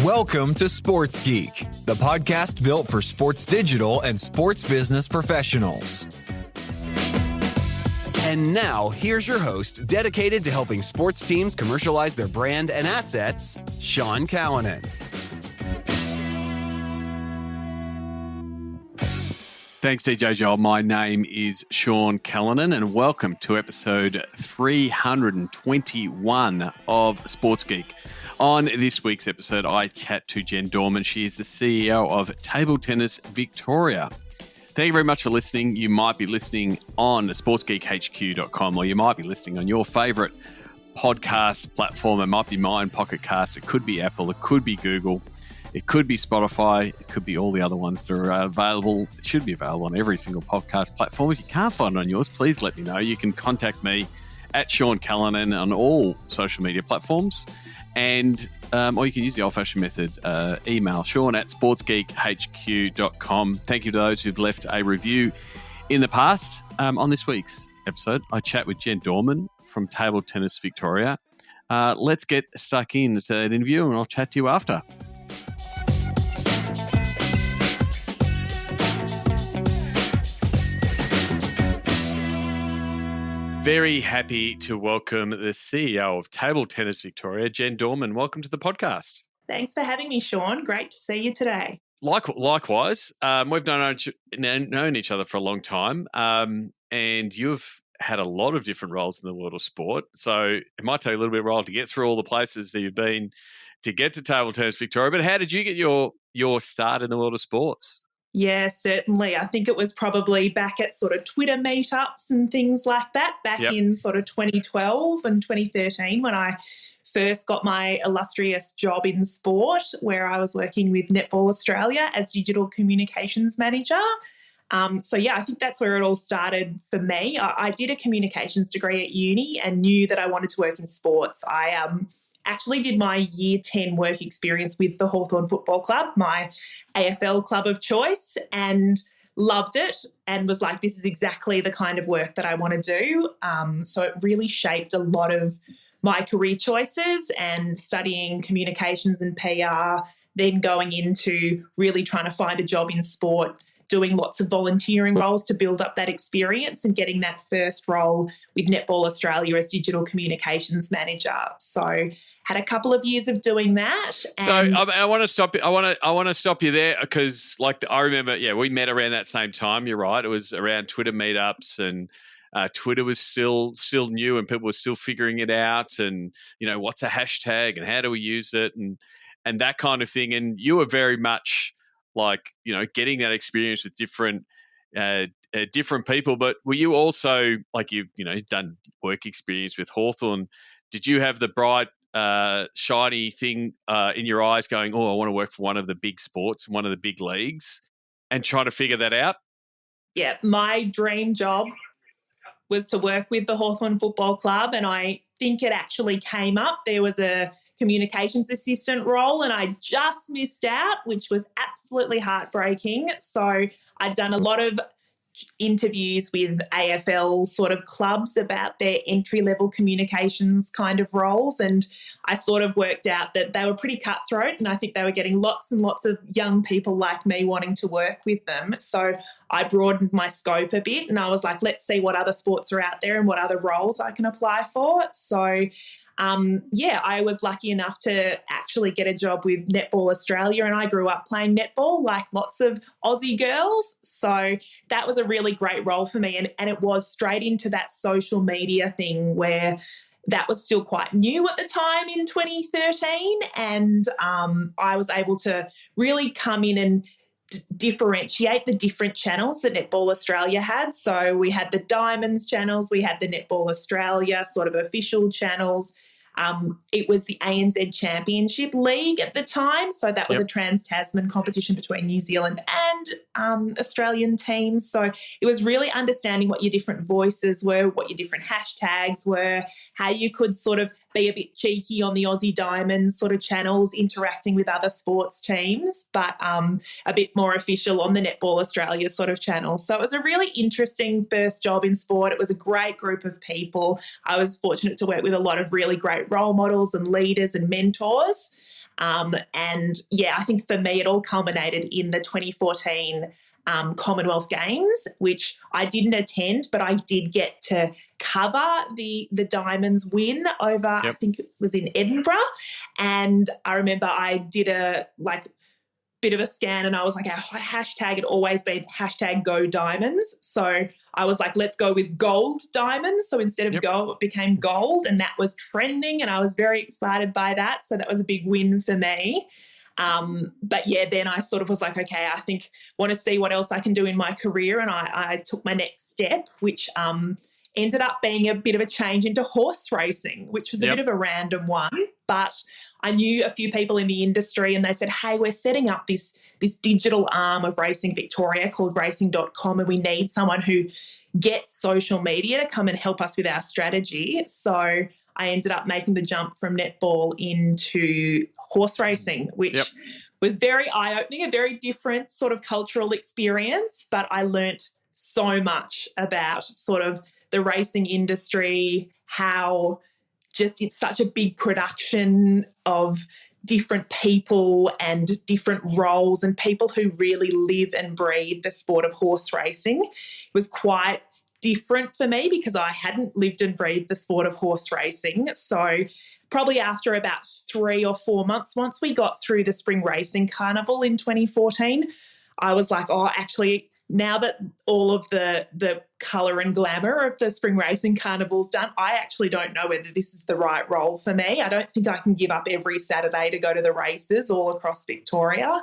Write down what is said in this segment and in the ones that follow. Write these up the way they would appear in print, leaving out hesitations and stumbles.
Welcome to Sports Geek, the podcast built for sports digital and sports business professionals. And now, here's your host, dedicated to helping sports teams commercialize their brand and assets, Sean Callanan. Thanks, DJ Joel. My name is Sean Callanan, and welcome to episode 321 of Sports Geek. On this week's episode, I chat to Jen Dohrmann. She is the CEO of Table Tennis Victoria. Thank you very much for listening. You might be listening on sportsgeekhq.com, or you might be listening on your favourite podcast platform. It might be mine, Pocket Cast. It could be Apple. It could be Google. It could be Spotify. It could be all the other ones that are available. It should be available on every single podcast platform. If you can't find it on yours, please let me know. You can contact me at Sean Callanan on all social media platforms. And or you can use the old-fashioned method, email Sean at sportsgeekhq.com. Thank you to those who've left a review in the past. On this week's episode, I chat with Jen Dohrmann from Table Tennis Victoria. Let's get stuck into that interview, and I'll chat to you after. Very happy to welcome the CEO of Table Tennis Victoria, Jen Dohrmann. Welcome to the podcast. Thanks for having me, Sean. Great to see you today. Likewise. We've known each other for a long time, and you've had a lot of different roles in the world of sport. So it might take a little bit of a while to get through all the places that you've been to get to Table Tennis Victoria. But how did you get your start in the world of sports? Yeah, certainly. I think it was probably back at sort of Twitter meetups and things like that back in sort of 2012 and 2013 when I first got my illustrious job in sport, where I was working with Netball Australia as digital communications manager. I think that's where it all started for me. I did a communications degree at uni and knew that I wanted to work in sports. I actually did my year 10 work experience with the Hawthorn Football Club, my AFL club of choice, and loved it and was like, this is exactly the kind of work that I want to do. So it really shaped a lot of my career choices, and studying communications and PR, then going into really trying to find a job in sport, doing lots of volunteering roles to build up that experience, and getting that first role with Netball Australia as digital communications manager. So had a couple of years of doing that. So I want to stop. I want to stop you there because, I remember, we met around that same time. You're right. It was around Twitter meetups, and Twitter was still new, and people were still figuring it out. And what's a hashtag, and how do we use it, and that kind of thing. And you were very much getting that experience with different people. But were you also you've done work experience with Hawthorn? Did you have the bright, shiny thing in your eyes going, oh, I want to work for one of the big sports, one of the big leagues, and trying to figure that out? Yeah, my dream job was to work with the Hawthorn Football Club, and I think it actually came up. There was a communications assistant role and I just missed out, which was absolutely heartbreaking. So I'd done a lot of interviews with AFL sort of clubs about their entry-level communications kind of roles, and I sort of worked out that they were pretty cutthroat, and I think they were getting lots and lots of young people like me wanting to work with them. So I broadened my scope a bit, and I was like, let's see what other sports are out there and what other roles I can apply for. So I was lucky enough to actually get a job with Netball Australia, and I grew up playing netball like lots of Aussie girls. So that was a really great role for me, and it was straight into that social media thing where that was still quite new at the time in 2013, and I was able to really come in and differentiate the different channels that Netball Australia had. So we had the Diamonds channels, we had the Netball Australia sort of official channels. It was the ANZ Championship League at the time. So that was a trans-Tasman competition between New Zealand and Australian teams. So it was really understanding what your different voices were, what your different hashtags were, how you could sort of be a bit cheeky on the Aussie Diamonds sort of channels, interacting with other sports teams, but a bit more official on the Netball Australia sort of channel. So it was a really interesting first job in sport. It was a great group of people. I was fortunate to work with a lot of really great role models and leaders and mentors. And yeah, I think for me, it all culminated in the 2014 Commonwealth Games, which I didn't attend, but I did get to cover the Diamonds win over, I think it was in Edinburgh. And I remember I did a bit of a scan, and I was like, our hashtag had always been hashtag Go Diamonds. So I was like, let's go with gold diamonds. So instead of gold, it became gold, and that was trending, and I was very excited by that. So that was a big win for me. But yeah, then I sort of was like, okay, I think want to see what else I can do in my career. And I took my next step, which ended up being a bit of a change into horse racing, which was a bit of a random one. But I knew a few people in the industry, and they said, hey, we're setting up this digital arm of Racing Victoria called racing.com, and we need someone who gets social media to come and help us with our strategy. So I ended up making the jump from netball into horse racing, which was very eye-opening, a very different sort of cultural experience, but I learnt so much about sort of the racing industry, how just it's such a big production of different people and different roles and people who really live and breathe the sport of horse racing. It was quite different for me because I hadn't lived and breathed the sport of horse racing. So probably after about 3 or 4 months, once we got through the Spring Racing Carnival in 2014, I was like, oh, actually, now that all of the colour and glamour of the Spring Racing Carnival's done, I actually don't know whether this is the right role for me. I don't think I can give up every Saturday to go to the races all across Victoria.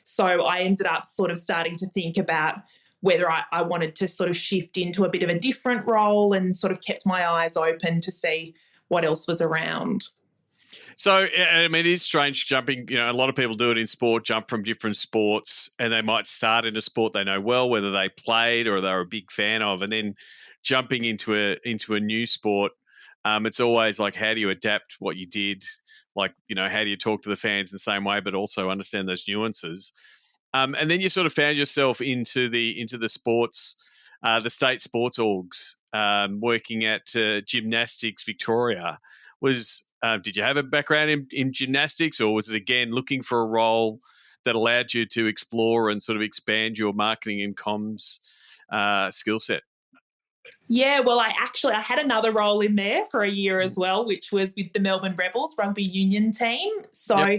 So I ended up sort of starting to think about whether I wanted to sort of shift into a bit of a different role, and sort of kept my eyes open to see what else was around. So, I mean, it is strange jumping. You know, a lot of people do it in sport, jump from different sports, and they might start in a sport they know well, whether they played or they're a big fan of, and then jumping into a new sport. It's always like, how do you adapt what you did? Like, you know, how do you talk to the fans in the same way, but also understand those nuances? And then you sort of found yourself into the sports, the state sports orgs, working at Gymnastics Victoria. Did you have a background in gymnastics, or was it again looking for a role that allowed you to explore and sort of expand your marketing and comms skill set? Yeah, well, I had another role in there for a year as well, which was with the Melbourne Rebels rugby union team. So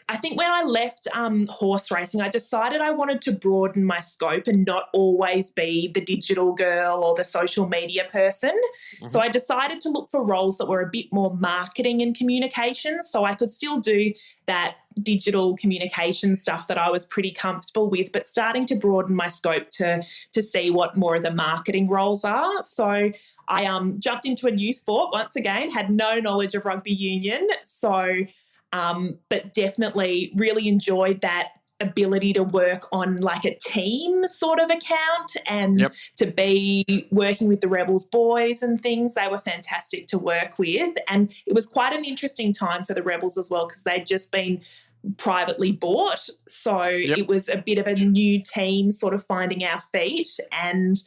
I think when I left horse racing, I decided I wanted to broaden my scope and not always be the digital girl or the social media person. Mm-hmm. So I decided to look for roles that were a bit more marketing and communication, so I could still do that digital communication stuff that I was pretty comfortable with, but starting to broaden my scope to see what more of the marketing roles are. So I jumped into a new sport once again, had no knowledge of rugby union, but definitely really enjoyed that ability to work on like a team sort of account and to be working with the Rebels boys and things. They were fantastic to work with, and it was quite an interesting time for the Rebels as well because they'd just been privately bought. So it was a bit of a new team sort of finding our feet, and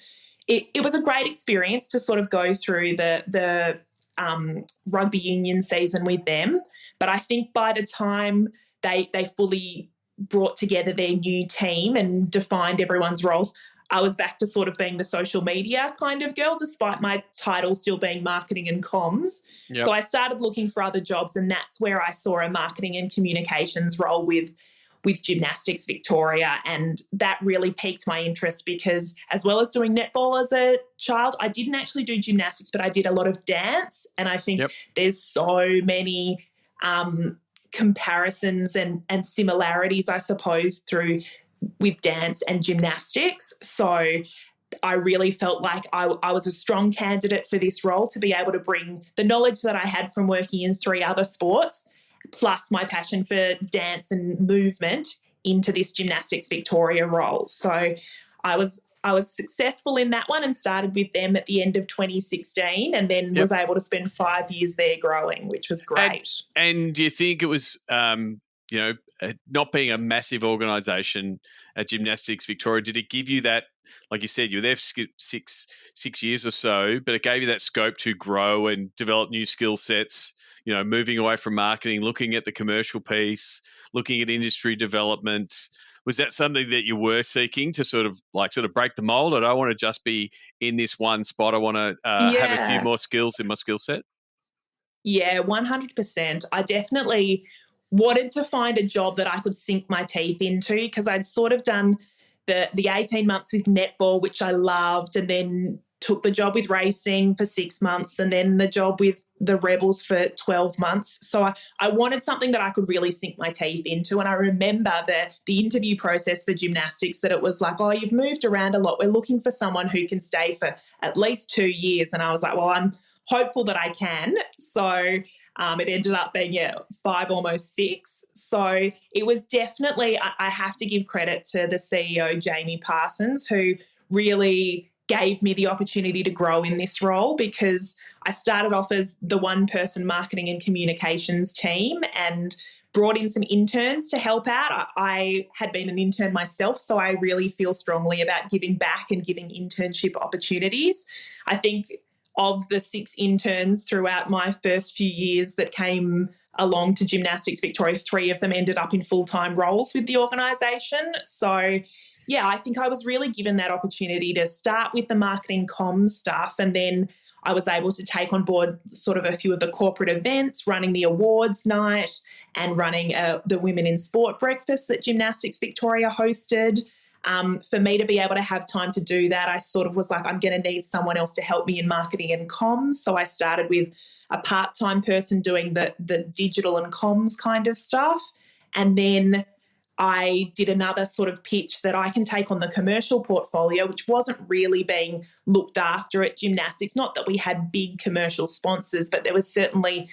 it was a great experience to sort of go through the rugby union season with them. But I think by the time they fully brought together their new team and defined everyone's roles, I was back to sort of being the social media kind of girl, despite my title still being marketing and comms. So I started looking for other jobs, and that's where I saw a marketing and communications role with Gymnastics Victoria, and that really piqued my interest because as well as doing netball as a child, I didn't actually do gymnastics, but I did a lot of dance, and I think there's so many comparisons and similarities, I suppose, with dance and gymnastics. So I really felt like I was a strong candidate for this role to be able to bring the knowledge that I had from working in 3 other sports plus my passion for dance and movement into this Gymnastics Victoria role. So I was I was successful in that one and started with them at the end of 2016, and then was able to spend 5 years there growing, which was great. And do you think it was, not being a massive organisation at Gymnastics Victoria, did it give you that, like you said, you were there for six years or so, but it gave you that scope to grow and develop new skill sets, moving away from marketing, looking at the commercial piece, looking at industry development? Was that something that you were seeking to sort of break the mold? I don't want to just be in this one spot. I want to have a few more skills in my skill set. Yeah, 100%. I definitely wanted to find a job that I could sink my teeth into, because I'd sort of done the 18 months with netball, which I loved, and then took the job with racing for 6 months, and then the job with the Rebels for 12 months. So I wanted something that I could really sink my teeth into. And I remember the interview process for gymnastics, that it was like, oh, you've moved around a lot. We're looking for someone who can stay for at least 2 years. And I was like, well, I'm hopeful that I can. So it ended up being 5, almost 6. So it was definitely, I have to give credit to the CEO, Jamie Parsons, who really gave me the opportunity to grow in this role, because I started off as the one-person marketing and communications team and brought in some interns to help out. I had been an intern myself, so I really feel strongly about giving back and giving internship opportunities. I think of the 6 interns throughout my first few years that came along to Gymnastics Victoria, 3 of them ended up in full-time roles with the organisation. So yeah, I think I was really given that opportunity to start with the marketing comms stuff, and then I was able to take on board sort of a few of the corporate events, running the awards night and running the Women in Sport breakfast that Gymnastics Victoria hosted. For me to be able to have time to do that, I sort of was like, I'm going to need someone else to help me in marketing and comms. So I started with a part-time person doing the digital and comms kind of stuff. And then I did another sort of pitch that I can take on the commercial portfolio, which wasn't really being looked after at gymnastics. Not that we had big commercial sponsors, but there was certainly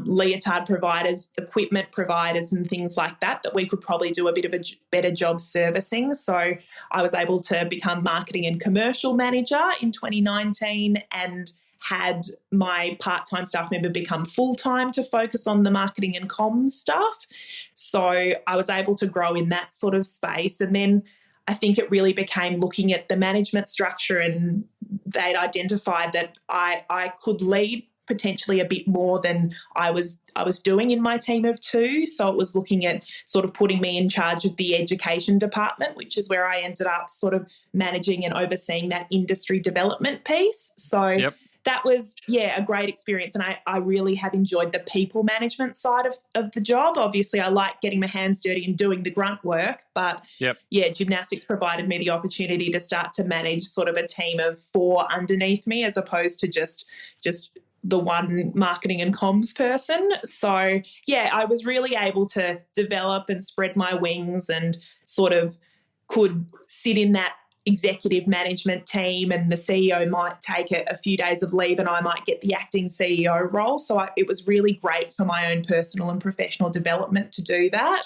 leotard providers, equipment providers and things like that we could probably do a bit of a better job servicing. So I was able to become marketing and commercial manager in 2019 and had my part-time staff member become full-time to focus on the marketing and comms stuff. So I was able to grow in that sort of space. And then I think it really became looking at the management structure, and they'd identified that I could lead potentially a bit more than I was doing in my team of 2. So it was looking at sort of putting me in charge of the education department, which is where I ended up sort of managing and overseeing that industry development piece. So that was, a great experience. And I really have enjoyed the people management side of the job. Obviously, I like getting my hands dirty and doing the grunt work. But, gymnastics provided me the opportunity to start to manage sort of a team of 4 underneath me, as opposed to just the one marketing and comms person. So, I was really able to develop and spread my wings and sort of could sit in that executive management team, and the CEO might take a few days of leave and I might get the acting CEO role. So it was really great for my own personal and professional development to do that.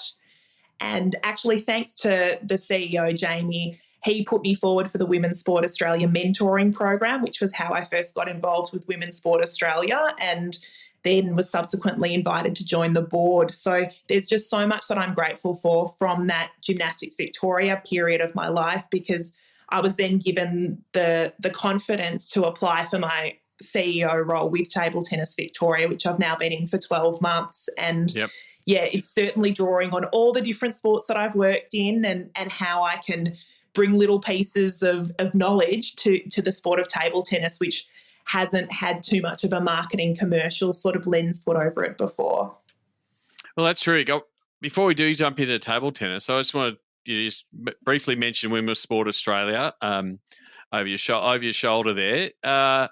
And actually, thanks to the CEO, Jamie, he put me forward for the Women's Sport Australia mentoring program, which was how I first got involved with Women's Sport Australia, and then was subsequently invited to join the board. So there's just so much that I'm grateful for from that Gymnastics Victoria period of my life, because I was then given the confidence to apply for my CEO role with Table Tennis Victoria, which I've now been in for 12 months. And it's certainly drawing on all the different sports that I've worked in and how I can bring little pieces of knowledge to the sport of table tennis, which hasn't had too much of a marketing commercial sort of lens put over it before. Well, that's true. Before we do jump into table tennis, I just want to just briefly mention Women's Sport Australia over your shoulder there,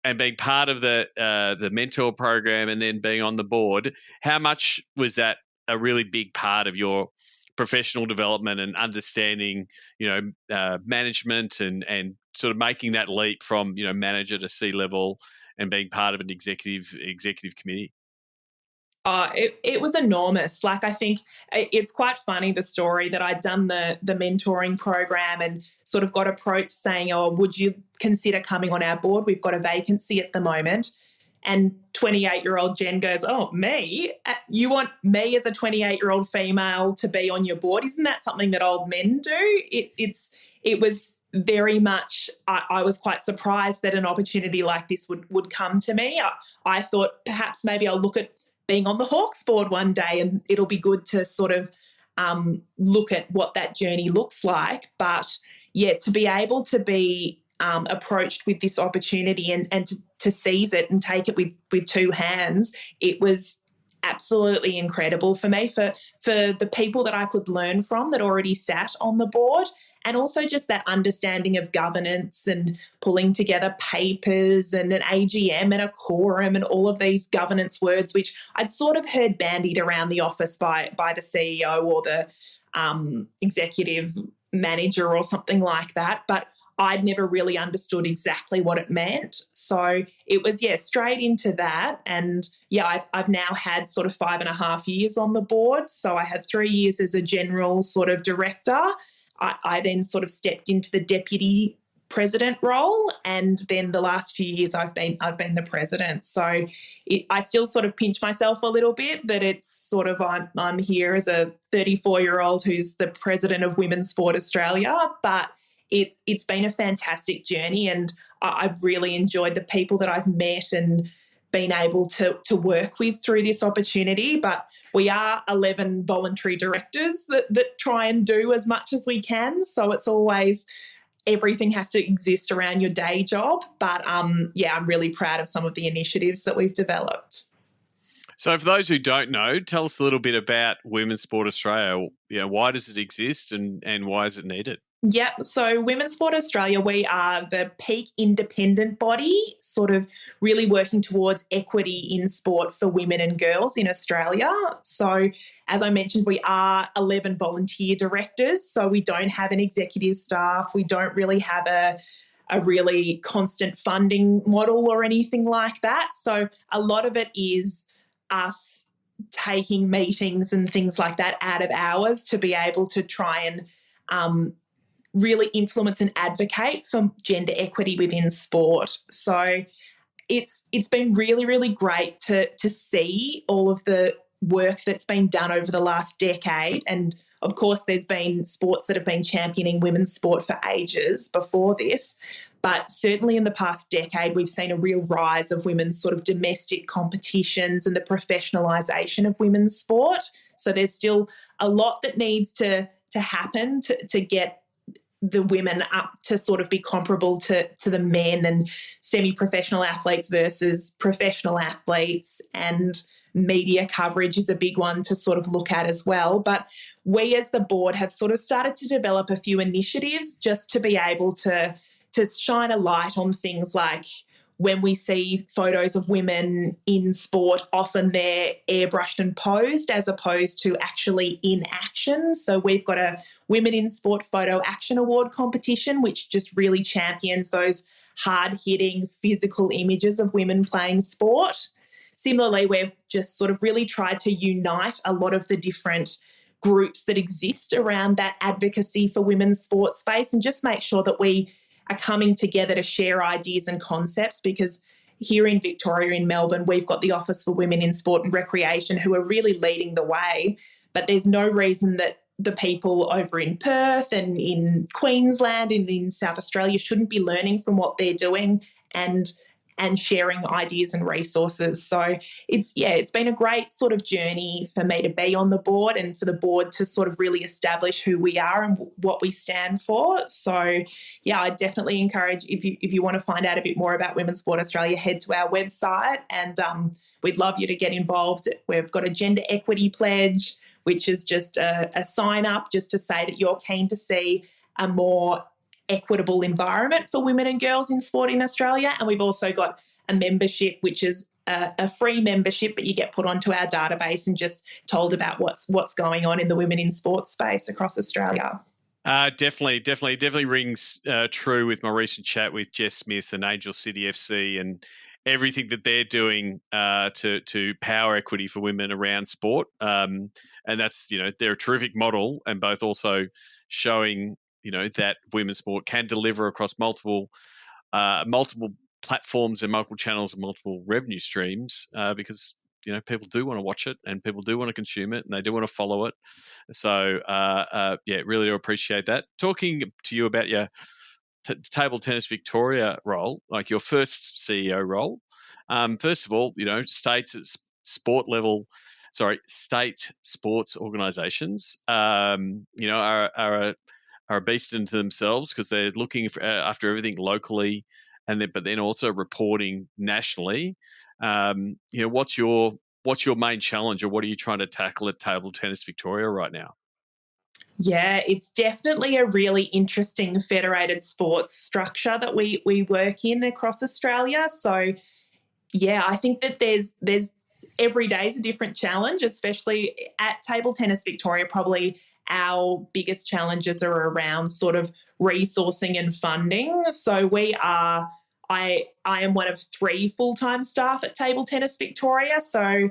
and being part of the mentor program and then being on the board. How much was that a really big part of your professional development and understanding, management and sort of making that leap from, manager to C-level and being part of an executive committee? It was enormous. Like, I think it's quite funny, the story that I'd done the mentoring program and sort of got approached saying, oh, would you consider coming on our board? We've got a vacancy at the moment. And 28-year-old Jen goes, oh, me? You want me as a 28-year-old female to be on your board? Isn't that something that old men do? It was very much, I was quite surprised that an opportunity like this would come to me. I thought perhaps maybe I'll look at being on the Hawks board one day, and it'll be good to sort of look at what that journey looks like. But yeah, to be able to be approached with this opportunity and to seize it and take it with two hands, it was absolutely incredible for me, for the people that I could learn from that already sat on the board, and also just that understanding of governance and pulling together papers and an AGM and a quorum and all of these governance words, which I'd sort of heard bandied around the office by the CEO or the executive manager or something like that, but I'd never really understood exactly what it meant. So it was, straight into that. And I've now had sort of 5.5 years on the board. So I had 3 years as a general sort of director. I then sort of stepped into the deputy president role, and then the last few years I've been the president. So I still sort of pinch myself a little bit that it's sort of I'm here as a 34-year-old who's the president of Women's Sport Australia, but it's been a fantastic journey, and I've really enjoyed the people that I've met and been able to work with through this opportunity. But we are 11 voluntary directors that try and do as much as we can. So it's always, everything has to exist around your day job. But I'm really proud of some of the initiatives that we've developed. So for those who don't know, tell us a little bit about Women's Sport Australia. Why does it exist and why is it needed? Yep. So Women's Sport Australia, we are the peak independent body, sort of really working towards equity in sport for women and girls in Australia. So as I mentioned, we are 11 volunteer directors. So we don't have an executive staff. We don't really have a really constant funding model or anything like that. So a lot of it is us taking meetings and things like that out of hours to be able to try and really influence and advocate for gender equity within sport. So it's been really, really great to see all of the work that's been done over the last decade. And of course, there's been sports that have been championing women's sport for ages before this. But certainly in the past decade, we've seen a real rise of women's sort of domestic competitions and the professionalisation of women's sport. So there's still a lot that needs to happen to get the women up to sort of be comparable to the men, and semi-professional athletes versus professional athletes, and media coverage is a big one to sort of look at as well. But we as the board have sort of started to develop a few initiatives just to be able to shine a light on things like, when we see photos of women in sport, often they're airbrushed and posed as opposed to actually in action. So we've got a Women in Sport Photo Action Award competition, which just really champions those hard-hitting physical images of women playing sport. Similarly, we've just sort of really tried to unite a lot of the different groups that exist around that advocacy for women's sports space, and just make sure that we are coming together to share ideas and concepts, because here in Victoria, in Melbourne, we've got the Office for Women in Sport and Recreation who are really leading the way, but there's no reason that the people over in Perth and in Queensland and in South Australia shouldn't be learning from what they're doing and sharing ideas and resources. So it's been a great sort of journey for me to be on the board, and for the board to sort of really establish who we are and what we stand for. So I definitely encourage, if you want to find out a bit more about Women's Sport Australia, head to our website, and we'd love you to get involved. We've got a gender equity pledge, which is just a sign up just to say that you're keen to see a more equitable environment for women and girls in sport in Australia. And we've also got a membership, which is a free membership, but you get put onto our database and just told about what's going on in the women in sport space across Australia. Definitely rings true with my recent chat with Jess Smith and Angel City FC, and everything that they're doing to power equity for women around sport. And that's, they're a terrific model, and both also showing, that women's sport can deliver across multiple platforms and multiple channels and multiple revenue streams, because people do want to watch it and people do want to consume it and they do want to follow it. So really do appreciate that. Talking to you about your Table Tennis Victoria role, like your first CEO role. First of all, states at sport level, state sports organisations, are a beast into themselves because they're looking after everything locally, but then also reporting nationally. What's your main challenge, or what are you trying to tackle at Table Tennis Victoria right now? Yeah, it's definitely a really interesting federated sports structure that we work in across Australia. So, yeah, I think that there's every day is a different challenge, especially at Table Tennis Victoria. Probably our biggest challenges are around sort of resourcing and funding. So I am one of 3 full-time staff at Table Tennis Victoria. So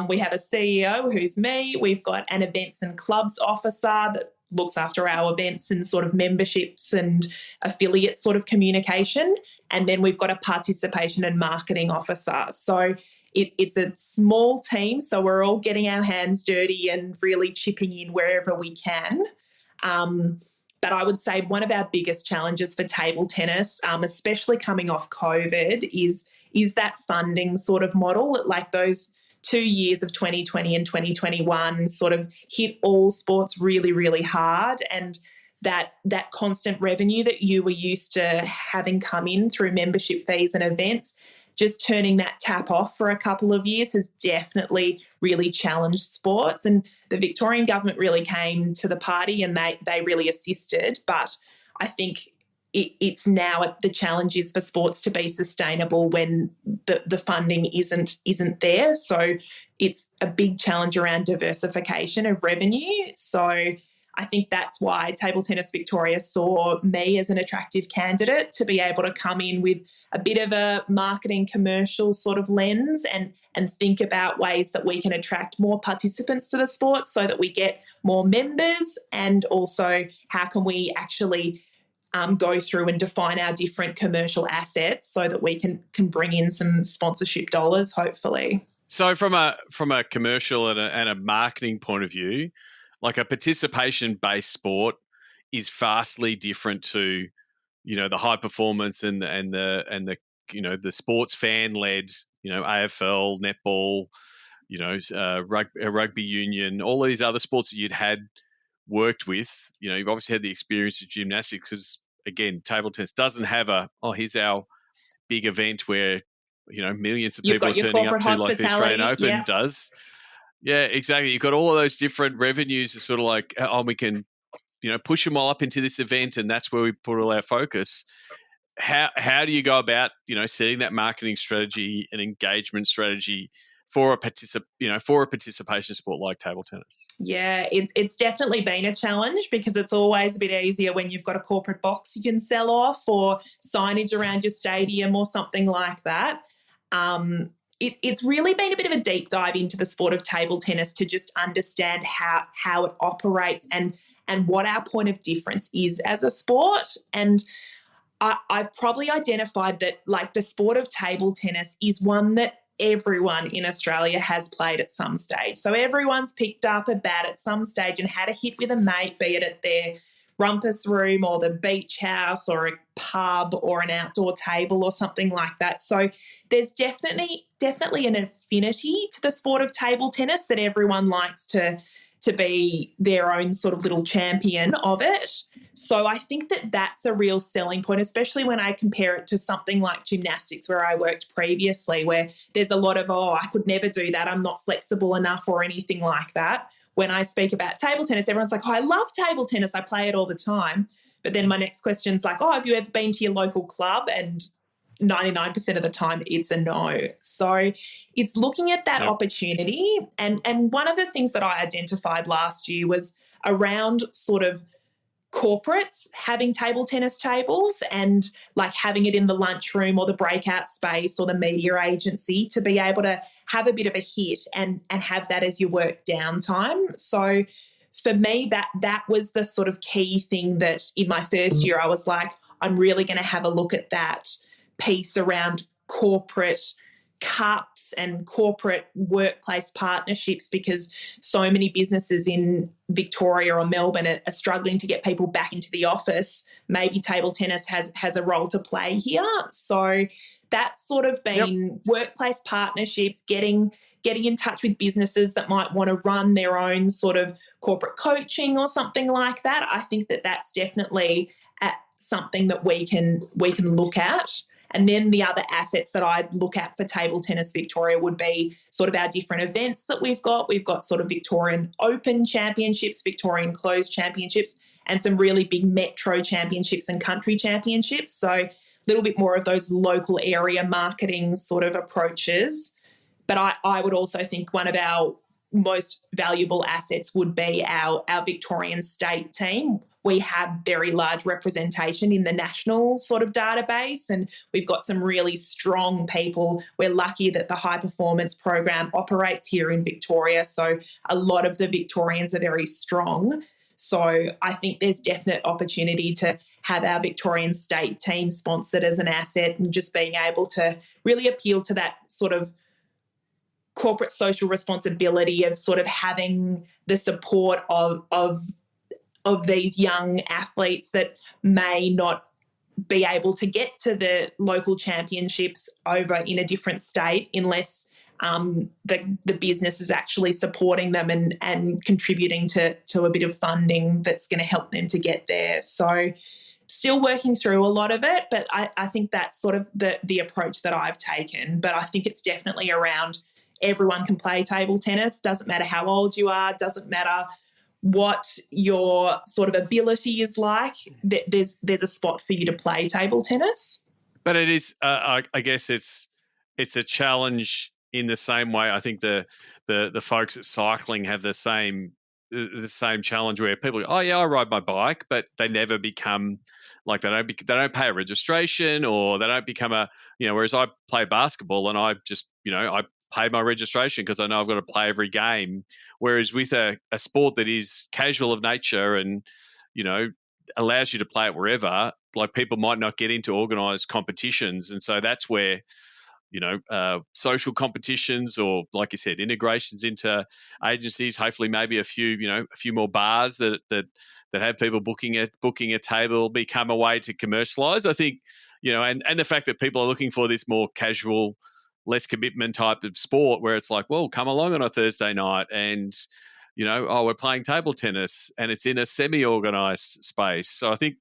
we have a CEO who's me. We've got an events and clubs officer that looks after our events and sort of memberships and affiliate sort of communication. And then we've got a participation and marketing officer. So it's a small team. So we're all getting our hands dirty and really chipping in wherever we can. But I would say one of our biggest challenges for table tennis, especially coming off COVID, is that funding sort of model. Like those 2 years of 2020 and 2021 sort of hit all sports really, really hard. And that constant revenue that you were used to having come in through membership fees and events, just turning that tap off for a couple of years has definitely really challenged sports. And the Victorian government really came to the party and they really assisted. But I think it's now the challenge is for sports to be sustainable when the funding isn't there. So it's a big challenge around diversification of revenue. So I think that's why Table Tennis Victoria saw me as an attractive candidate to be able to come in with a bit of a marketing commercial sort of lens and think about ways that we can attract more participants to the sport so that we get more members, and also how can we actually go through and define our different commercial assets so that we can bring in some sponsorship dollars, hopefully. So from a commercial and a marketing point of view, like a participation-based sport is vastly different to, the high performance and the the sports fan-led, AFL, netball, rugby union, all these other sports that you'd had worked with. You've obviously had the experience of gymnastics because, again, table tennis doesn't have here's our big event where, millions of people are turning up to, like the Australian Open does. Yeah, exactly. You've got all of those different revenues are sort of like, we can, push them all up into this event, and that's where we put all our focus. How do you go about, setting that marketing strategy and engagement strategy for a participation sport like table tennis? Yeah, it's definitely been a challenge because it's always a bit easier when you've got a corporate box you can sell off or signage around your stadium or something like that. It's really been a bit of a deep dive into the sport of table tennis to just understand how it operates and what our point of difference is as a sport. And I've probably identified that, like, the sport of table tennis is one that everyone in Australia has played at some stage. So everyone's picked up a bat at some stage and had a hit with a mate, be it at their rumpus room or the beach house or a pub or an outdoor table or something like that. So there's definitely an affinity to the sport of table tennis that everyone likes to be their own sort of little champion of it. So I think that that's a real selling point, especially when I compare it to something like gymnastics where I worked previously, where there's a lot of, I could never do that, I'm not flexible enough or anything like that. When I speak about table tennis, everyone's like, I love table tennis, I play it all the time. But then my next question's like, have you ever been to your local club? And 99% of the time it's a no. So it's looking at that opportunity. And one of the things that I identified last year was around sort of corporates having table tennis tables and like having it in the lunchroom or the breakout space or the media agency to be able to have a bit of a hit and have that as your work downtime. So for me, that was the sort of key thing that in my first year I was like, I'm really going to have a look at that piece around corporate cups and corporate workplace partnerships, because so many businesses in Victoria or Melbourne are struggling to get people back into the office. Maybe table tennis has a role to play here. So that's sort of been workplace partnerships, getting in touch with businesses that might want to run their own sort of corporate coaching or something like that. I think that that's definitely something that we can look at. And then the other assets that I'd look at for Table Tennis Victoria would be sort of our different events that we've got. We've got sort of Victorian Open Championships, Victorian Closed Championships, and some really big metro championships and country championships. So a little bit more of those local area marketing sort of approaches. But I would also think one of our most valuable assets would be our Victorian state team. We have very large representation in the national sort of database, and we've got some really strong people. We're lucky that the high performance program operates here in Victoria, so a lot of the Victorians are very strong. So I think there's definite opportunity to have our Victorian state team sponsored as an asset, and just being able to really appeal to that sort of corporate social responsibility of sort of having the support of these young athletes that may not be able to get to the local championships over in a different state unless the business is actually supporting them and contributing to a bit of funding that's going to help them to get there. So still working through a lot of it, but I think that's sort of the approach that I've taken. But I think it's definitely around everyone can play table tennis. Doesn't matter how old you are, doesn't matter what your sort of ability is like. There's a spot for you to play table tennis. But it is, I guess it's a challenge in the same way. I think the folks at cycling have the same challenge where people go, oh yeah, I ride my bike, but they never become like they don't pay a registration, or they don't become whereas I play basketball and I just I pay my registration because I know I've got to play every game. Whereas with a sport that is casual of nature and allows you to play it wherever, like people might not get into organised competitions, and so that's where social competitions, or like you said, integrations into agencies. Hopefully, maybe a few more bars that have people booking a table become a way to commercialise. I think and the fact that people are looking for this more casual, less commitment type of sport where it's like, well, come along on a Thursday night and we're playing table tennis and it's in a semi-organized space. So I think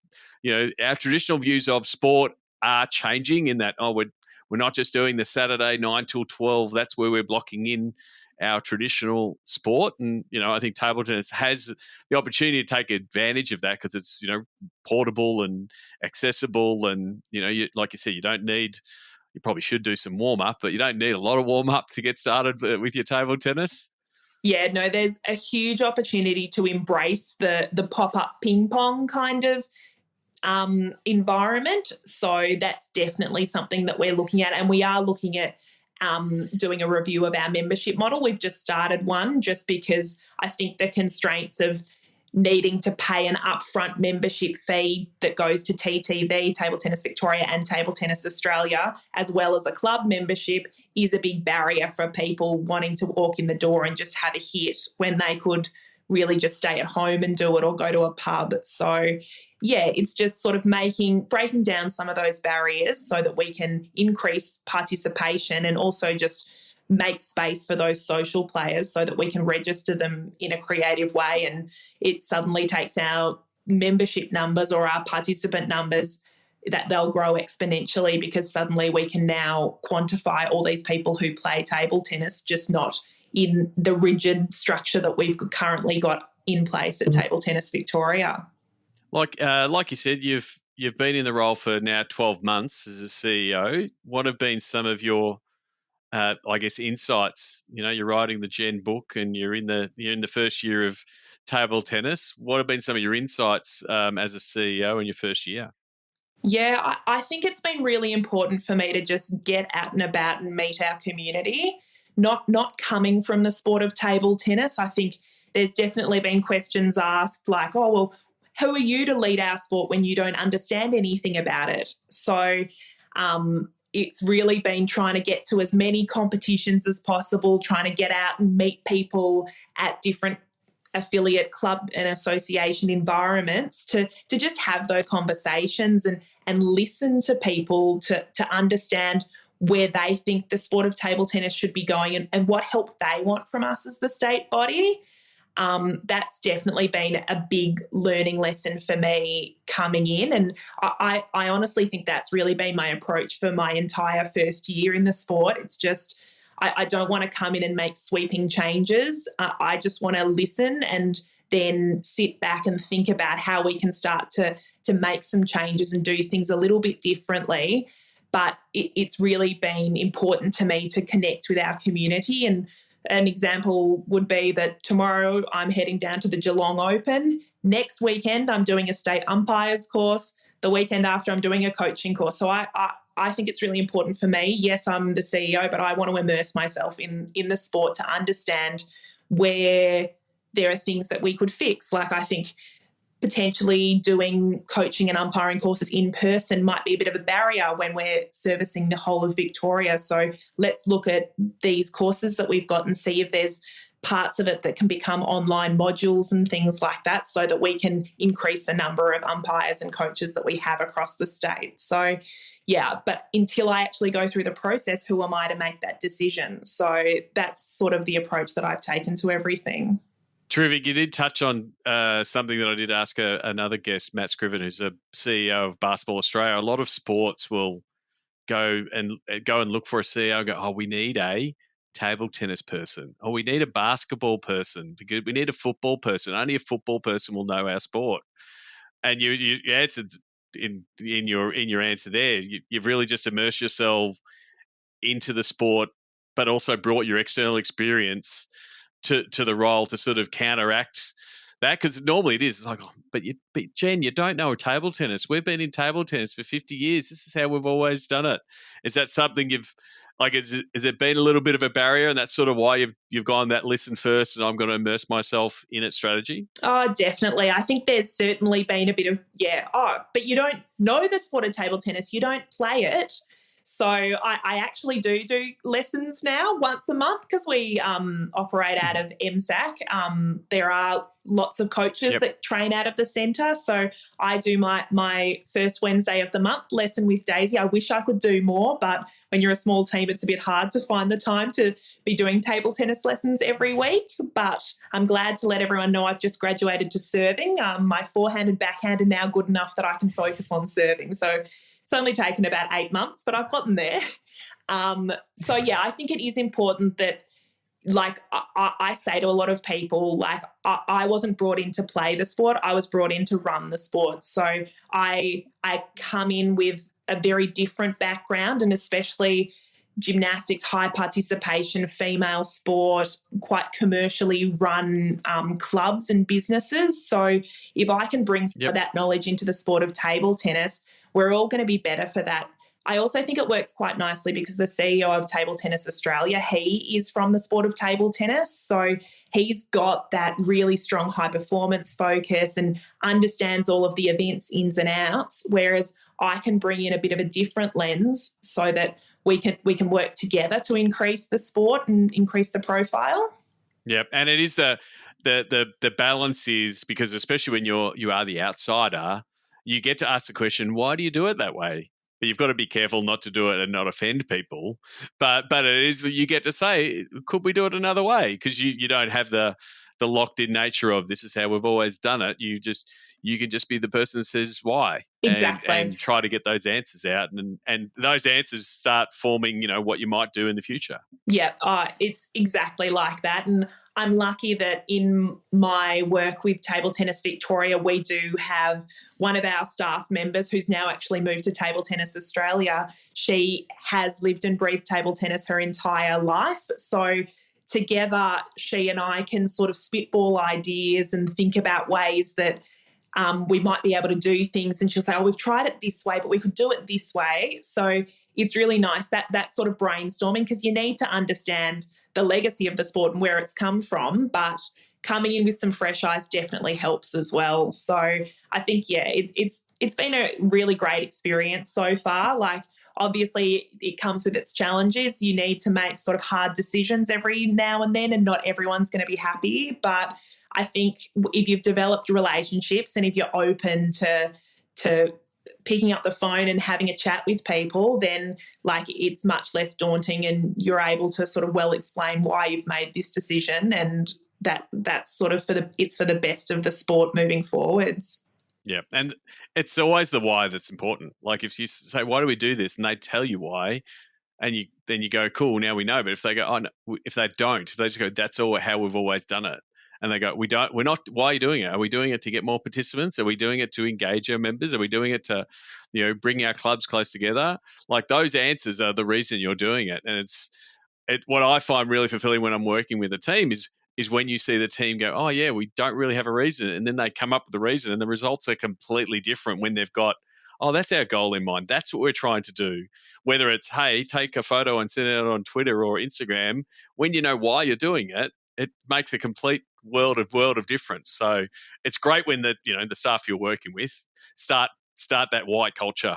our traditional views of sport are changing in that we're not just doing the Saturday 9 till 12. That's where we're blocking in our traditional sport. And I think table tennis has the opportunity to take advantage of that because it's portable and accessible, and like you said, you probably should do some warm-up, but you don't need a lot of warm-up to get started with your table tennis. Yeah, no, there's a huge opportunity to embrace the pop-up ping pong kind of environment. So that's definitely something that we're looking at, and we are looking at doing a review of our membership model. We've just started one just because I think the constraints of needing to pay an upfront membership fee that goes to TTV, Table Tennis Victoria, and Table Tennis Australia, as well as a club membership, is a big barrier for people wanting to walk in the door and just have a hit when they could really just stay at home and do it or go to a pub. So yeah, it's just sort of breaking down some of those barriers so that we can increase participation and also just make space for those social players so that we can register them in a creative way, and it suddenly takes our membership numbers or our participant numbers, that they'll grow exponentially because suddenly we can now quantify all these people who play table tennis, just not in the rigid structure that we've currently got in place at Table Tennis Victoria. Like you said, you've been in the role for now 12 months as a CEO. What have been some of your I guess insights? You're writing the Gen book and you're in the first year of table tennis. What have been some of your insights as a CEO in your first year? Yeah, I think it's been really important for me to just get out and about and meet our community. Not coming from the sport of table tennis. I think there's definitely been questions asked like, oh, well, who are you to lead our sport when you don't understand anything about it? So it's really been trying to get to as many competitions as possible, trying to get out and meet people at different affiliate club and association environments to just have those conversations and listen to people to understand where they think the sport of table tennis should be going and what help they want from us as the state body. That's definitely been a big learning lesson for me coming in. And I honestly think that's really been my approach for my entire first year in the sport. It's just, I don't want to come in and make sweeping changes. I just want to listen and then sit back and think about how we can start to make some changes and do things a little bit differently. But it's really been important to me to connect with our community. And an example would be that tomorrow I'm heading down to the Geelong Open. Next weekend, I'm doing a state umpires course. The weekend after, I'm doing a coaching course. So I think it's really important for me. Yes, I'm the CEO, but I want to immerse myself in the sport to understand where there are things that we could fix. Like I think potentially doing coaching and umpiring courses in person might be a bit of a barrier when we're servicing the whole of Victoria. So let's look at these courses that we've got and see if there's parts of it that can become online modules and things like that so that we can increase the number of umpires and coaches that we have across the state. So, yeah, but until I actually go through the process, who am I to make that decision? So that's sort of the approach that I've taken to everything. Terrific. You did touch on something that I did ask another guest, Matt Scriven, who's a CEO of Basketball Australia. A lot of sports will go and look for a CEO and go, oh, we need a table tennis person. Oh, we need a basketball person because we need a football person. Only a football person will know our sport. And you answered in your answer there. You've really just immersed yourself into the sport, but also brought your external experience to the role to sort of counteract that, because normally it's like, oh, but Jen, you don't know table tennis. We've been in table tennis for 50 years. This is how we've always done it. Is that something you've like? Has it been a little bit of a barrier, and that's sort of why you've gone that listen first, and I'm going to immerse myself in it strategy? Oh, definitely. I think there's certainly been a bit of but you don't know the sport of table tennis. You don't play it. So I actually do lessons now once a month because we operate out of MSAC. There are lots of coaches that train out of the centre. So I do my first Wednesday of the month lesson with Daisy. I wish I could do more, but when you're a small team, it's a bit hard to find the time to be doing table tennis lessons every week. But I'm glad to let everyone know I've just graduated to serving. My forehand and backhand are now good enough that I can focus on serving. So it's only taken about 8 months, but I've gotten there. So, yeah, I think it is important that, like I say to a lot of people, like I wasn't brought in to play the sport. I was brought in to run the sport. So I come in with a very different background, and especially gymnastics, high participation, female sport, quite commercially run clubs and businesses. So if I can bring some of that knowledge into the sport of table tennis, we're all going to be better for that. I also think it works quite nicely because the CEO of Table Tennis Australia, he is from the sport of table tennis. So he's got that really strong high performance focus and understands all of the events ins and outs, whereas I can bring in a bit of a different lens so that we can work together to increase the sport and increase the profile. Yep, and it is the balance is because especially when you are the outsider, you get to ask the question, why do you do it that way? But you've got to be careful not to do it and not offend people. But it is, you get to say, could we do it another way? Because you don't have the locked in nature of this is how we've always done it. You can just be the person that says why. Exactly. And try to get those answers out, and those answers start forming, what you might do in the future. Yeah, it's exactly like that. And I'm lucky that in my work with Table Tennis Victoria, we do have one of our staff members who's now actually moved to Table Tennis Australia. She has lived and breathed table tennis her entire life. So together, she and I can sort of spitball ideas and think about ways that we might be able to do things. And she'll say, oh, we've tried it this way, but we could do it this way. So it's really nice that sort of brainstorming, because you need to understand the legacy of the sport and where it's come from, but coming in with some fresh eyes definitely helps as well. So I think, it's been a really great experience so far. Like, obviously it comes with its challenges. You need to make sort of hard decisions every now and then, and not everyone's going to be happy. But I think if you've developed relationships and if you're open to picking up the phone and having a chat with people, then like it's much less daunting, and you're able to sort of well explain why you've made this decision, and that's sort of for the best of the sport moving forwards. Yeah, and it's always the why that's important. Like if you say, why do we do this? And they tell you why, and then you go, cool, now we know. But if they go, oh, no, if they just go, that's all how we've always done it. And they go, we're not, why are you doing it? Are we doing it to get more participants? Are we doing it to engage our members? Are we doing it to, bring our clubs close together? Like those answers are the reason you're doing it. And what I find really fulfilling when I'm working with a team is when you see the team go, oh yeah, we don't really have a reason. And then they come up with the reason, and the results are completely different when they've got, oh, that's our goal in mind. That's what we're trying to do. Whether it's, hey, take a photo and send it out on Twitter or Instagram, when you know why you're doing it, it makes a complete world of difference. So it's great when the staff you're working with start that why culture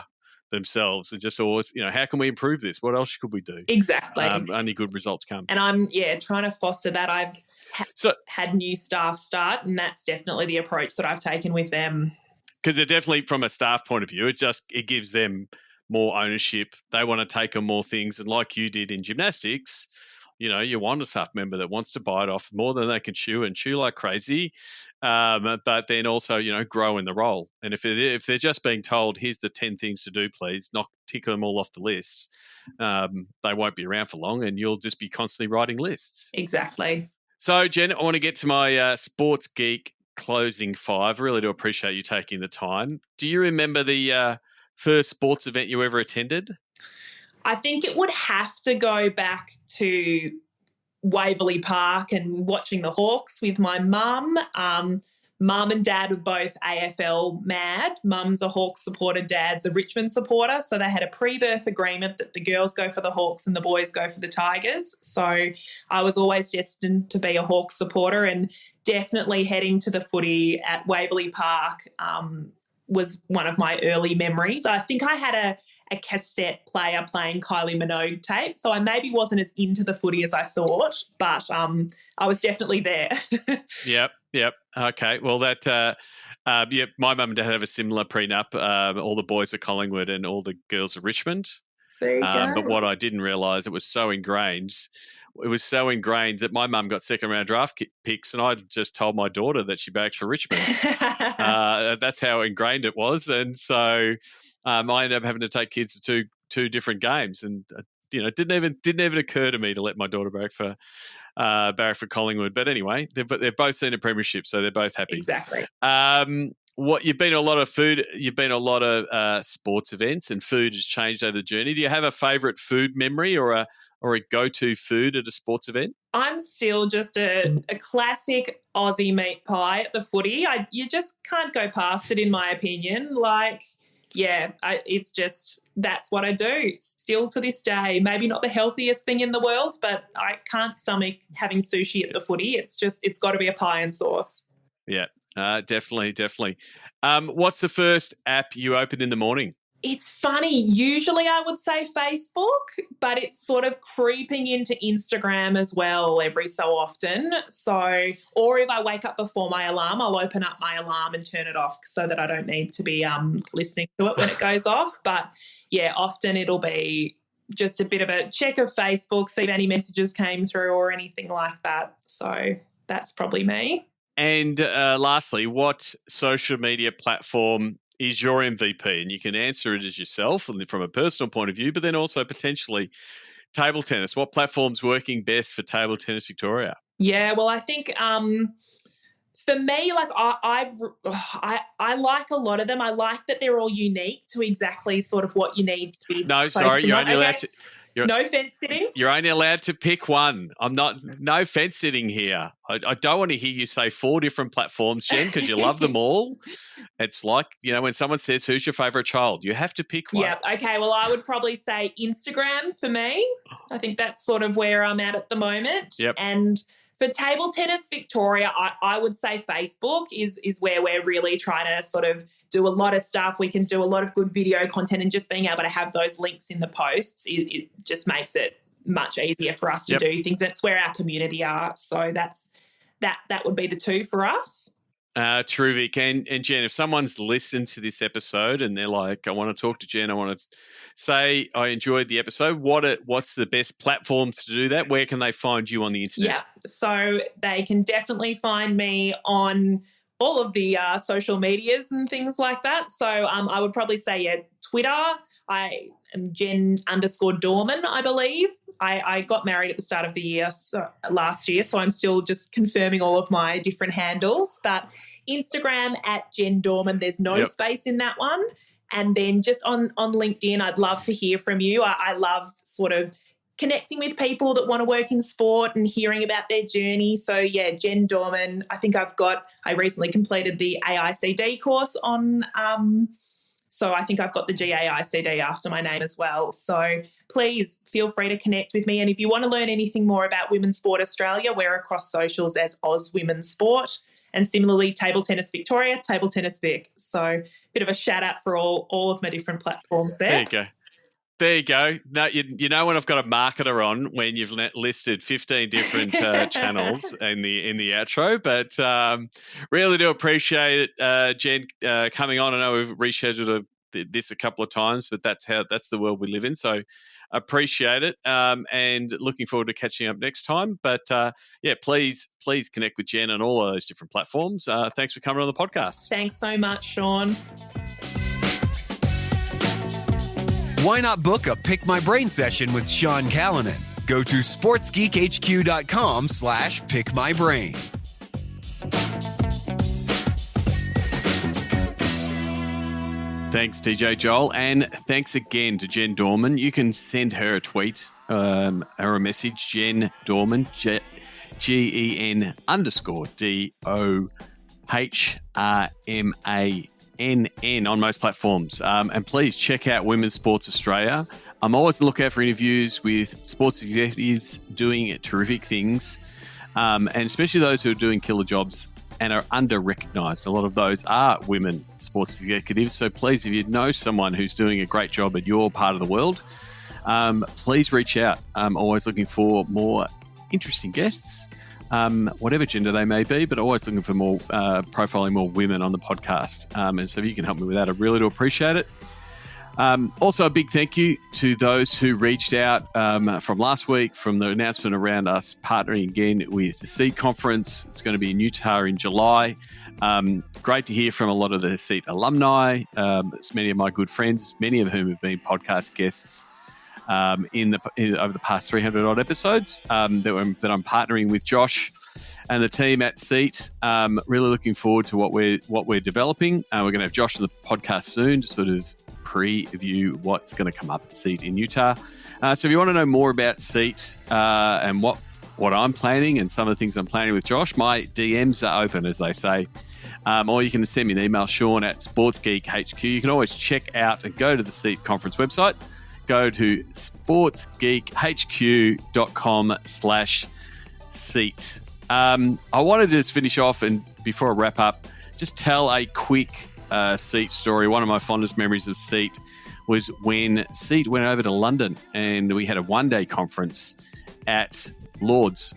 themselves, and just always, how can we improve this? What else could we do? Exactly. Only good results come. And I'm trying to foster that. I've had new staff start, and that's definitely the approach that I've taken with them. Because they're definitely, from a staff point of view, it gives them more ownership. They want to take on more things, and like you did in gymnastics, you want a staff member that wants to bite off more than they can chew and chew like crazy, but then also, grow in the role. And if they're just being told, here's the 10 things to do, please, not tick them all off the list, they won't be around for long, and you'll just be constantly writing lists. Exactly. So, Jen, I want to get to my Sports Geek closing 5. I really do appreciate you taking the time. Do you remember the first sports event you ever attended? I think it would have to go back to Waverley Park and watching the Hawks with my mum. Mum and Dad were both AFL mad. Mum's a Hawks supporter, Dad's a Richmond supporter. So they had a pre-birth agreement that the girls go for the Hawks and the boys go for the Tigers. So I was always destined to be a Hawks supporter, and definitely heading to the footy at Waverley Park was one of my early memories. I think I had a cassette player playing Kylie Minogue tape, so I maybe wasn't as into the footy as I thought, but I was definitely there. Yep. Okay. Well, my mum and dad have a similar prenup. All the boys are Collingwood and all the girls are Richmond. There you go. But what I didn't realise, it was so ingrained. It was so ingrained that my mum got second round draft picks, and I just told my daughter that she backed for Richmond. That's how ingrained it was, and so I ended up having to take kids to two different games, and it didn't even occur to me to let my daughter barrack for Collingwood. But anyway, they've both seen a premiership, so they're both happy. Exactly. You've been to a lot of food, you've been to a lot of sports events, and food has changed over the journey. Do you have a favourite food memory or a go-to food at a sports event? I'm still just a classic Aussie meat pie at the footy. You just can't go past it, in my opinion. It's just, that's what I do still to this day. Maybe not the healthiest thing in the world, but I can't stomach having sushi at the footy. It's got to be a pie and sauce. Yeah, definitely. What's the first app you open in the morning? It's funny. Usually I would say Facebook, but it's sort of creeping into Instagram as well every so often. So, or if I wake up before my alarm, I'll open up my alarm and turn it off so that I don't need to be listening to it when it goes off. But yeah, often it'll be just a bit of a check of Facebook, see if any messages came through or anything like that. So that's probably me. And lastly, what social media platform is your MVP? And you can answer it as yourself from a personal point of view, but then also potentially table tennis. What platform's working best for Table Tennis Victoria? Yeah, well, I think for me, like I like a lot of them. I like that they're all unique to exactly sort of what you need to be. No, sorry, you're only allowed to. No fence sitting. You're only allowed to pick one. No fence sitting here. I don't want to hear you say 4 different platforms, Jen, because you love them all. It's like, when someone says, who's your favourite child? You have to pick one. Yeah. Okay. Well, I would probably say Instagram for me. I think that's sort of where I'm at the moment. Yep. And for Table Tennis Victoria, I would say Facebook is where we're really trying to sort of do a lot of stuff. We can do a lot of good video content, and just being able to have those links in the posts, it just makes it much easier for us to do things. That's where our community are. So that would be the 2 for us. Terrific. And Jen, if someone's listened to this episode and they're like, I want to talk to Jen, I want to say I enjoyed the episode, what's the best platforms to do that? Where can they find you on the internet? Yeah, so they can definitely find me on all of the social medias and things like that. So I would probably say, Twitter. I am Jen_Dohrmann, I believe. I got married at the start of the year, last year, so I'm still just confirming all of my different handles. But Instagram at Jen Dohrmann, there's no space in that one. And then just on LinkedIn, I'd love to hear from you. I love sort of connecting with people that want to work in sport and hearing about their journey. So, yeah, Jen Dohrmann. I think I recently completed the AICD course on so I think I've got the GAICD after my name as well. So please feel free to connect with me. And if you want to learn anything more about Women's Sport Australia, we're across socials as Oz Women's Sport. And similarly, Table Tennis Victoria, Table Tennis Vic. So bit of a shout out for all of my different platforms there. There you go. No, you know when I've got a marketer on when you've listed 15 different channels in the outro. But really do appreciate it, Jen, coming on. I know we've rescheduled this a couple of times, but that's the world we live in. So appreciate it, and looking forward to catching up next time. But please connect with Jen on all of those different platforms. Thanks for coming on the podcast. Thanks so much, Sean. Why not book a Pick My Brain session with Sean Callanan? Go to sportsgeekhq.com/pickmybrain. Thanks, DJ Joel, and thanks again to Jen Dohrmann. You can send her a tweet or a message, Jen Dohrmann, GEN_DOHRMANN on most platforms. And please check out Women's Sports Australia. I'm always on the lookout for interviews with sports executives doing terrific things, and especially those who are doing killer jobs and are under-recognised. A lot of those are women sports executives. So please, if you know someone who's doing a great job at your part of the world, please reach out. I'm always looking for more interesting guests, whatever gender they may be, but always looking for more profiling more women on the podcast. And so if you can help me with that, I really do appreciate it. Also, a big thank you to those who reached out from last week, from the announcement around us partnering again with the SEAT conference. It's going to be in Utah in July. Great to hear from a lot of the SEAT alumni, many of my good friends, many of whom have been podcast guests over the past 300 odd episodes that I'm partnering with Josh and the team at SEAT. Really looking forward to what we're developing. We're going to have Josh on the podcast soon to sort of preview what's going to come up at SEAT in Utah. So if you want to know more about SEAT and what I'm planning and some of the things I'm planning with Josh, my DMs are open, as they say. Or you can send me an email, Sean at SportsGeekHQ. You can always check out and go to the SEAT conference website. Go to sportsgeekhq.com/SEAT. I wanted to just finish off, and before I wrap up, just tell a quick SEAT story. One of my fondest memories of SEAT was when SEAT went over to London and we had a one-day conference at Lord's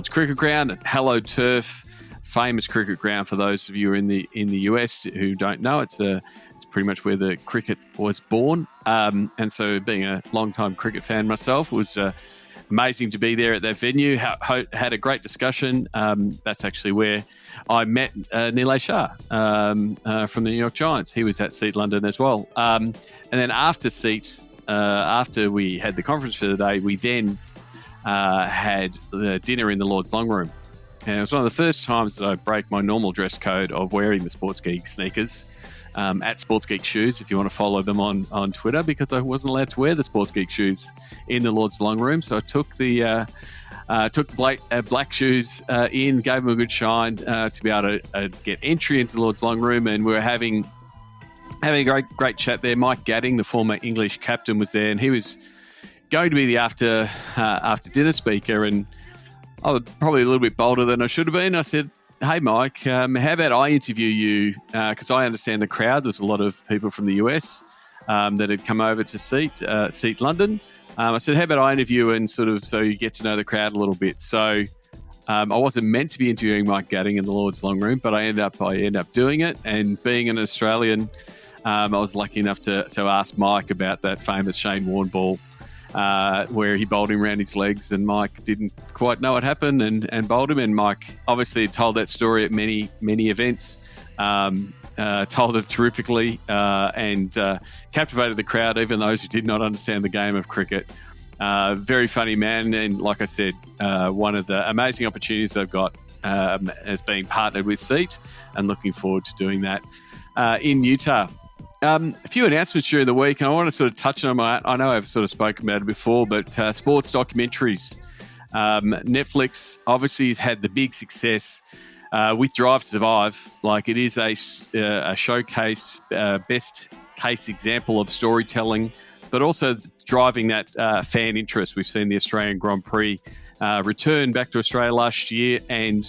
Cricket Ground at Hello Turf, famous cricket ground for those of you who are in the US who don't know. It's pretty much where the cricket was born, and so being a long-time cricket fan myself, it was amazing to be there at that venue. Had a great discussion. That's actually where I met Nilay Shah from the New York Giants. He was at SEAT London as well. And then after SEAT, after we had the conference for the day, we then had dinner in the Lord's Long Room. And it was one of the first times that I break my normal dress code of wearing the Sports Geek sneakers at Sports Geek Shoes if you want to follow them on Twitter, because I wasn't allowed to wear the Sports Geek shoes in the Lord's Long Room. So I took the black shoes in, gave them a good shine to be able to get entry into the Lord's Long Room, and we were having a great chat there. Mike Gadding, the former English captain, was there, and he was going to be the after dinner speaker, and I was probably a little bit bolder than I should have been. I said, "Hey, Mike, how about I interview you? Because I understand the crowd. There's a lot of people from the US that had come over to seat London." I said, "How about I interview and sort of so you get to know the crowd a little bit?" So I wasn't meant to be interviewing Mike Gadding in the Lord's Long Room, but I end up doing it. And being an Australian, I was lucky enough to ask Mike about that famous Shane Warne ball, where he bowled him around his legs, and Mike didn't quite know what happened and bowled him. And Mike obviously told that story at many events, told it terrifically, and captivated the crowd, even those who did not understand the game of cricket. Very funny man, and like I said, one of the amazing opportunities they've got as being partnered with Seat, and looking forward to doing that in Utah. A few announcements during the week, and I want to sort of touch on them. I know I've sort of spoken about it before, but sports documentaries. Netflix obviously has had the big success with Drive to Survive. Like, it is a showcase, best case example of storytelling, but also driving that fan interest. We've seen the Australian Grand Prix return back to Australia last year, and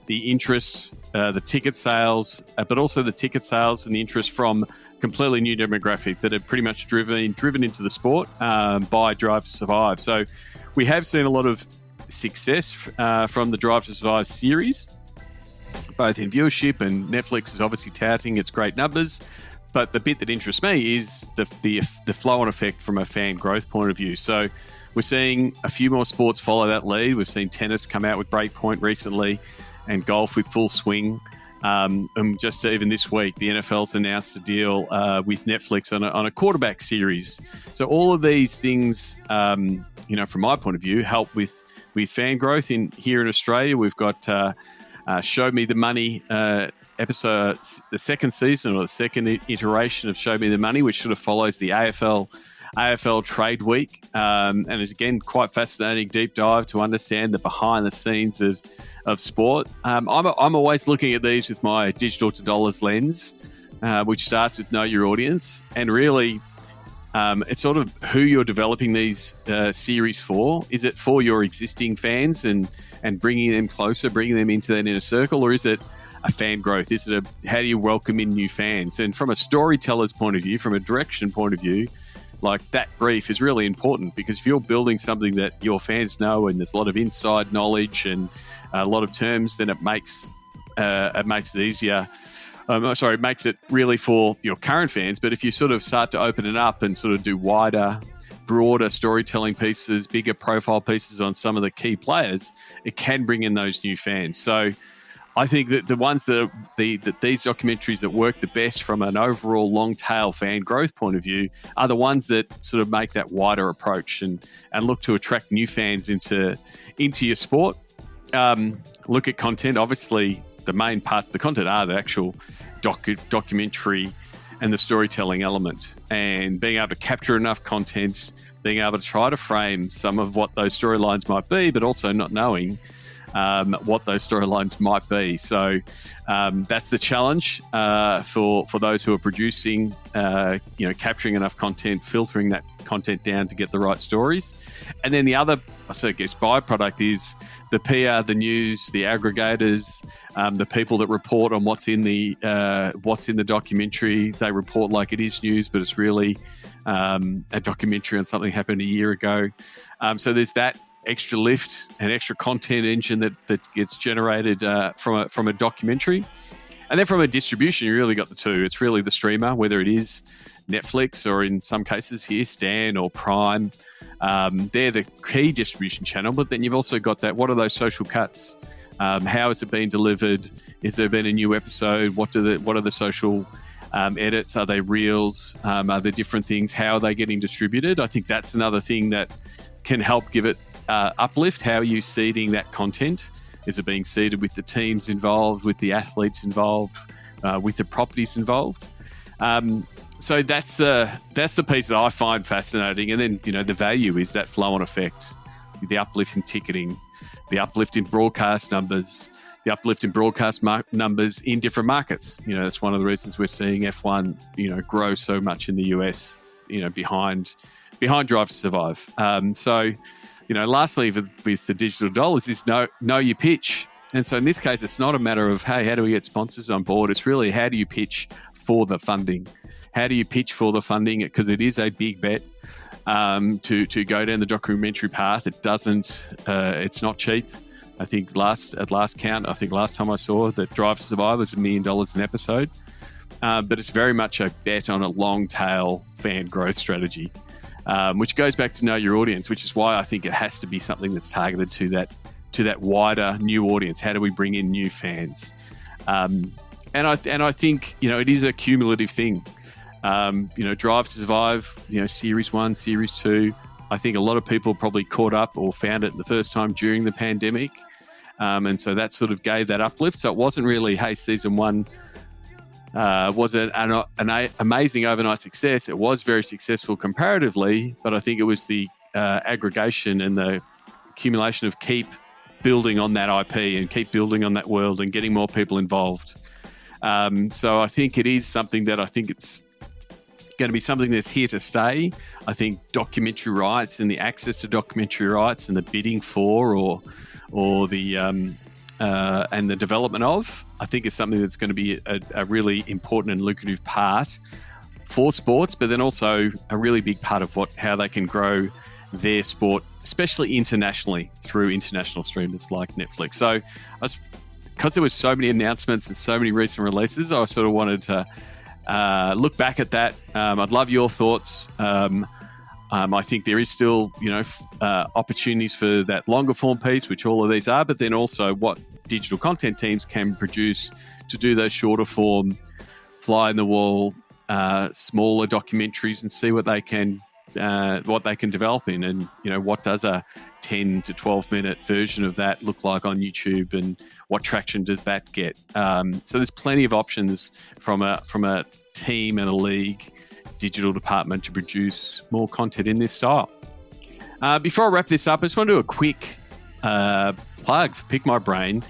the interest, the ticket sales, but also the ticket sales and the interest from completely new demographic that have pretty much driven into the sport by Drive to Survive. So we have seen a lot of success from the Drive to Survive series, both in viewership, and Netflix is obviously touting its great numbers. But the bit that interests me is the flow-on effect from a fan growth point of view. So we're seeing a few more sports follow that lead. We've seen tennis come out with Breakpoint recently, and golf with Full Swing. And just even this week, the NFL's announced a deal with Netflix on a quarterback series. So all of these things, from my point of view, help with fan growth here in Australia. We've got Show Me the Money episode, the second season, or the second iteration of Show Me the Money, which sort of follows the AFL Trade Week, and is again quite fascinating deep dive to understand the behind the scenes of sport. I'm always looking at these with my digital to dollars lens, which starts with know your audience, and really it's sort of who you're developing these series for. Is it for your existing fans and bringing them closer, bringing them into that inner circle, or is it a fan growth? Is it how do you welcome in new fans? And from a storyteller's point of view, from a direction point of view, like, that brief is really important, because if you're building something that your fans know and there's a lot of inside knowledge and a lot of terms, then it makes it easier. It makes it really for your current fans. But if you sort of start to open it up and sort of do wider, broader storytelling pieces, bigger profile pieces on some of the key players, it can bring in those new fans. So I think that the ones that these documentaries that work the best from an overall long tail fan growth point of view are the ones that sort of make that wider approach and look to attract new fans into your sport. Look at content. Obviously, the main parts of the content are the actual documentary and the storytelling element, and being able to capture enough content, being able to try to frame some of what those storylines might be, but also not knowing what those storylines might be. So that's the challenge for those who are producing, capturing enough content, filtering that content down to get the right stories. And then the other, byproduct is the PR, the news, the aggregators, the people that report on what's in the documentary. They report like it is news, but it's really a documentary on something happened a year ago. So there's that extra lift and extra content engine that gets generated from a documentary. And then from a distribution, you really got the two. It's really the streamer, whether it is Netflix or in some cases here, Stan or Prime. They're the key distribution channel, but then you've also got that, what are those social cuts? How has it been delivered? Is there been a new episode? What are the social edits? Are they reels? Are there different things? How are they getting distributed? I think that's another thing that can help give it uplift. How are you seeding that content? Is it being seeded with the teams involved, with the athletes involved, with the properties involved? So that's the piece that I find fascinating. And then, the value is that flow-on effect, the uplift in ticketing, the uplift in broadcast numbers, the uplift in broadcast numbers in different markets. That's one of the reasons we're seeing F1, grow so much in the US, behind Drive to Survive. Lastly, with the digital dollars is know your pitch. And so in this case, it's not a matter of, hey, how do we get sponsors on board? It's really, how do you pitch for the funding? How do you pitch for the funding? Because it is a big bet to go down the documentary path. It's not cheap. I think last time I saw that Drive to Survive was $1 million an episode. But it's very much a bet on a long tail fan growth strategy, which goes back to know your audience, which is why I think it has to be something that's targeted to that wider new audience. How do we bring in new fans? And I think, it is a cumulative thing. Drive to Survive, Series 1, Series 2, I think a lot of people probably caught up or found it the first time during the pandemic. And so that sort of gave that uplift. So it wasn't really, hey, season 1 was an amazing overnight success. It was very successful comparatively, but I think it was the aggregation and the accumulation of keep building on that IP and keep building on that world and getting more people involved. So I think it is something that I think it's going to be something that's here to stay. I think documentary rights and the access to documentary rights and the bidding for or the and the development of, I think is something that's going to be a really important and lucrative part for sports, but then also a really big part of how they can grow their sport, especially internationally through international streamers like Netflix. So because there was so many announcements and so many recent releases, I sort of wanted to look back at that. I'd love your thoughts. I think there is still, opportunities for that longer form piece, which all of these are, but then also what digital content teams can produce to do those shorter form, fly in the wall, smaller documentaries and see what they can develop in, and what does a 10 to 12 minute version of that look like on YouTube, and what traction does that get? So there's plenty of options from a team and a league digital department to produce more content in this style. Before I wrap this up, I just want to do a quick plug for Pick My Brain.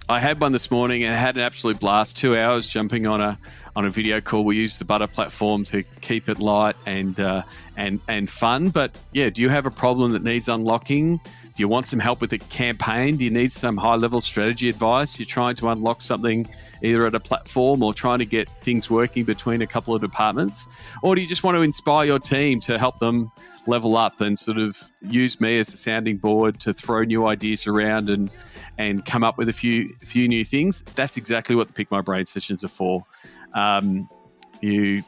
I had one this morning and I had an absolute blast. 2 hours jumping on a video call. We use the Butter platform to keep it light and fun. But yeah, do you have a problem that needs unlocking? Do you want some help with a campaign? Do you need some high-level strategy advice? You're trying to unlock something either at a platform or trying to get things working between a couple of departments? Or do you just want to inspire your team to help them level up and sort of use me as a sounding board to throw new ideas around and come up with a few new things? That's exactly what the Pick My Brain sessions are for. You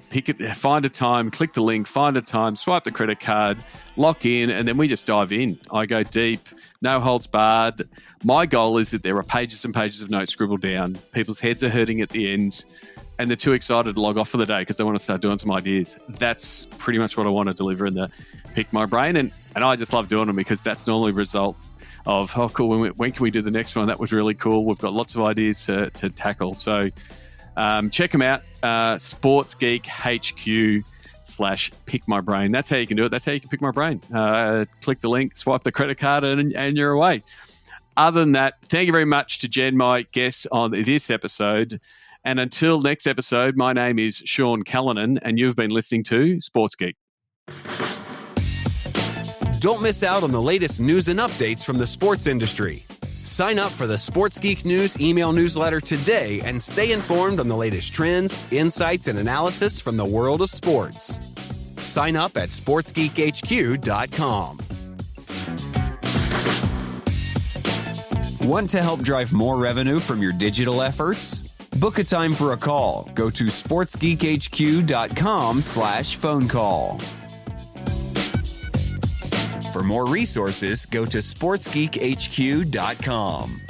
pick it, find a time, click the link, find a time, swipe the credit card, lock in, and then we just dive in. I go deep, no holds barred. My goal is that there are pages and pages of notes scribbled down. People's heads are hurting at the end, and they're too excited to log off for the day because they want to start doing some ideas. That's pretty much what I want to deliver in the Pick My Brain, and I just love doing them because that's normally a result of, oh, cool, when can we do the next one? That was really cool. We've got lots of ideas to tackle. So check them out, sportsgeekhq.com/Pick My Brain. That's how you can do it. That's how you can pick my brain. Click the link, swipe the credit card, and you're away. Other than that, thank you very much to Jen, my guest on this episode. And until next episode, my name is Sean Callanan, and you've been listening to Sports Geek. Don't miss out on the latest news and updates from the sports industry. Sign up for the Sports Geek News email newsletter today and stay informed on the latest trends, insights, and analysis from the world of sports. Sign up at sportsgeekhq.com. Want to help drive more revenue from your digital efforts? Book a time for a call. Go to sportsgeekhq.com/phone call. For more resources, go to sportsgeekhq.com.